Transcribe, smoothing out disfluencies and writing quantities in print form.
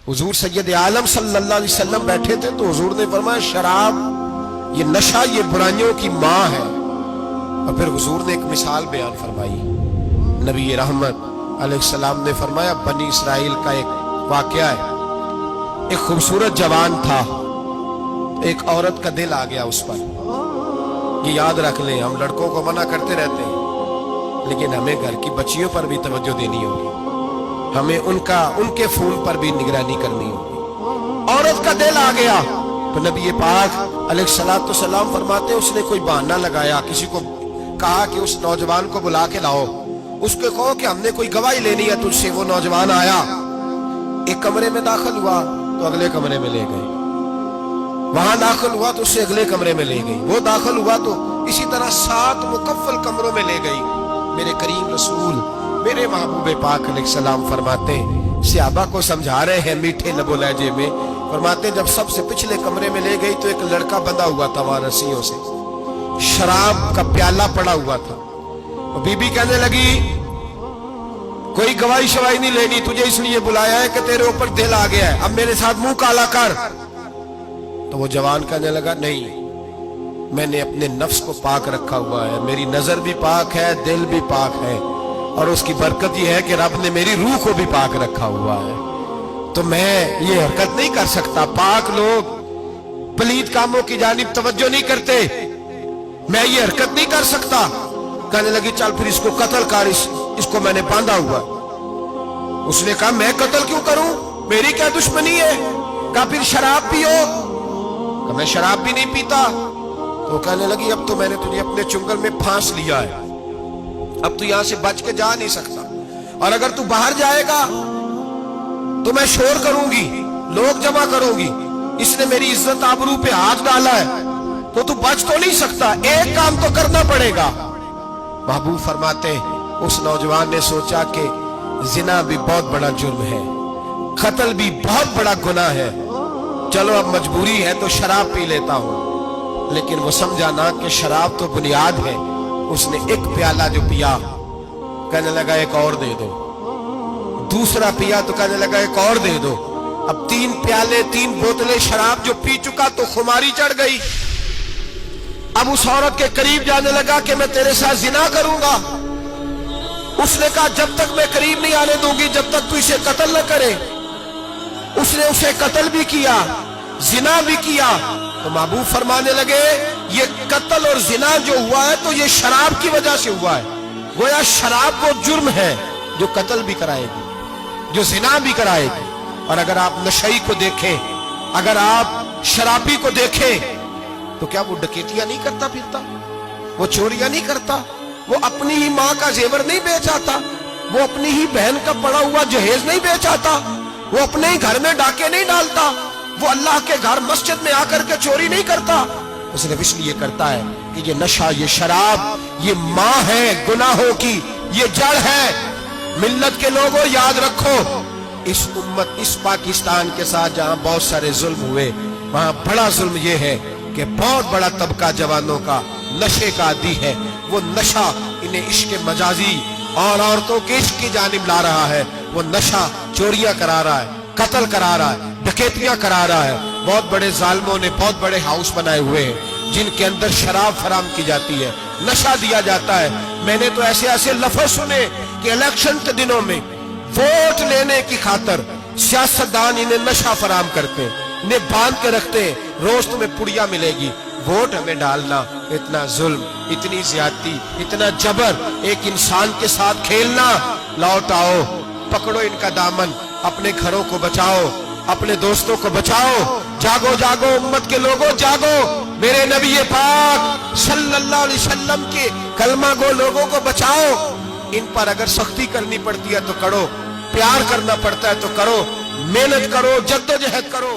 हुजूर सैयद आलम सल्लल्लाहु अलैहि वसल्लम बैठे थे तो हुजूर ने फरमाया शराब, ये नशा, ये बुराइयों की माँ है। और फिर हुजूर ने एक मिसाल बयान फरमाई। नबी रहमत अलैहिस्सलाम ने फरमाया बनी इसराइल का एक वाकया है। एक खूबसूरत जवान था, एक औरत का दिल आ गया उस पर। ये याद रख लें, हम लड़कों को मना करते रहते हैं, लेकिन हमें घर की बच्चियों पर भी तवज्जो देनी होगी, हमें उनके खून पर भी निगरानी करनी होगी। औरत का दिल आ गया तो नबी पाक अलैहिस्सलाम फरमाते उसने कोई बहाना लगाया, किसी को कहा कि उस नौजवान को बुला के लाओ, उसको कहो कि हमने कोई गवाही लेनी है तुझसे। वो नौजवान आया, एक कमरे में दाखिल हुआ तो अगले कमरे में ले गए, वहां दाखिल हुआ तो उससे अगले कमरे में ले गई, वो दाखिल हुआ तो इसी तरह 7 मुकफ्फल कमरों में ले गई। मेरे करीम रसूल मेरे महबूब पाक अलैहिस्सलाम फरमाते, सहाबा को समझा रहे हैं मीठे लबो लहजे में, फरमाते जब सबसे पिछले कमरे में ले गई तो एक लड़का बंधा हुआ था वहां रस्सियों से, शराब का प्याला पड़ा हुआ था। बीबी कहने लगी कोई गवाही शवाही नहीं लेनी, तुझे इसलिए बुलाया है कि तेरे ऊपर दिल आ गया है, अब मेरे साथ मुंह काला कर। तो वो जवान कहने लगा नहीं, मैंने अपने नफ्स को पाक रखा हुआ है, मेरी नजर भी पाक है, दिल भी पाक है, और उसकी बरकत यह है कि रब ने मेरी रूह को भी पाक रखा हुआ है, तो मैं ये हरकत नहीं कर सकता। पाक लोग पलीत कामों की जानिब तवज्जो नहीं करते, मैं ये हरकत नहीं कर सकता। कहने लगी चल फिर इसको कत्ल कर, इसको मैंने बांधा हुआ। उसने कहा मैं कत्ल क्यों करूं, मेरी क्या दुश्मनी है। कहा फिर शराब पियो, कहा मैं शराब भी नहीं पीता। तो कहने लगी अब तो मैंने तुझे अपने चुंगल में फांस लिया है, अब तू यहां से बच के जा नहीं सकता, और अगर तू बाहर जाएगा तो मैं शोर करूंगी, लोग जमा करूंगी, इसने मेरी इज्जत आबरू पे हाथ डाला है, तो तू बच तो नहीं सकता, एक काम तो करना पड़ेगा। महबूब फरमाते उस नौजवान ने सोचा कि जिना भी बहुत बड़ा जुर्म है, कत्ल भी बहुत बड़ा गुनाह है, चलो अब मजबूरी है तो शराब पी लेता हूं। लेकिन वो समझा ना कि शराब तो बुनियाद है। उसने एक प्याला जो पिया, कहने लगा एक और दे दो, दूसरा पिया तो कहने लगा एक और दे दो। अब 3 प्याले 3 बोतलें शराब जो पी चुका तो खुमारी चढ़ गई। अब उस औरत के करीब जाने लगा कि मैं तेरे साथ जिना करूंगा। उसने कहा जब तक मैं करीब नहीं आने दूंगी जब तक तू इसे कत्ल न करे। उसने उसे कत्ल भी किया, जिना भी किया। तो महबूब फरमाने लगे ये कत्ल और जिना जो हुआ है तो ये शराब की वजह से हुआ है। गोया शराब वो जुर्म है जो कत्ल भी कराएगी, जो जिना भी कराएगी। और अगर आप नशई को देखें, अगर आप शराबी को देखें, तो क्या वो डकैतियां नहीं करता फिरता, वो चोरियां नहीं करता, वो अपनी ही माँ का जेवर नहीं बेच आता, वो अपनी ही बहन का पड़ा हुआ जहेज नहीं बेच आता, वो अपने ही घर में डाके नहीं डालता, वो अल्लाह के घर मस्जिद में आकर के चोरी नहीं करता। वो सिर्फ इसलिए करता है कि ये नशा, ये शराब, ये माँ है गुनाहों की, ये जड़ है। मिल्लत के लोगों याद रखो, इस उम्मत, इस पाकिस्तान के साथ जहां बहुत सारे जुल्म हुए, वहां बड़ा जुल्म ये है कि बहुत बड़ा तबका जवानों का नशे का आदी है। वो नशा इन्हें इश्क मजाजी और औरतों के इश्क की जानिब ला रहा है। वो नशा चोरियां करा रहा है, कत्ल करा रहा है, डकैतियां करा रहा है। बहुत बड़े जालिमों ने बहुत बड़े हाउस बनाए हुए हैं जिनके अंदर शराब फराम की जाती है, नशा दिया जाता है। मैंने तो ऐसे ऐसे लफ्ज सुने कि इलेक्शन के दिनों में वोट लेने की खातर सियासतदान इन्हें नशा फराम करते हैं, इन्हें बांध के रखते हैं, रोज तुम्हें पुड़िया मिलेगी, वोट हमें डालना। इतना जुल्म, इतनी ज्यादती, इतना जबर, एक इंसान के साथ खेलना। लौट आओ, पकड़ो इनका दामन, अपने घरों को बचाओ, अपने दोस्तों को बचाओ। जागो जागो उम्मत के लोगों, जागो। मेरे नबी पाक सल्लल्लाहु अलैहि वसल्लम के कलमा गो लोगों को बचाओ। इन पर अगर सख्ती करनी पड़ती है तो करो, प्यार करना पड़ता है तो करो, मेहनत करो, जद्दोजहद करो।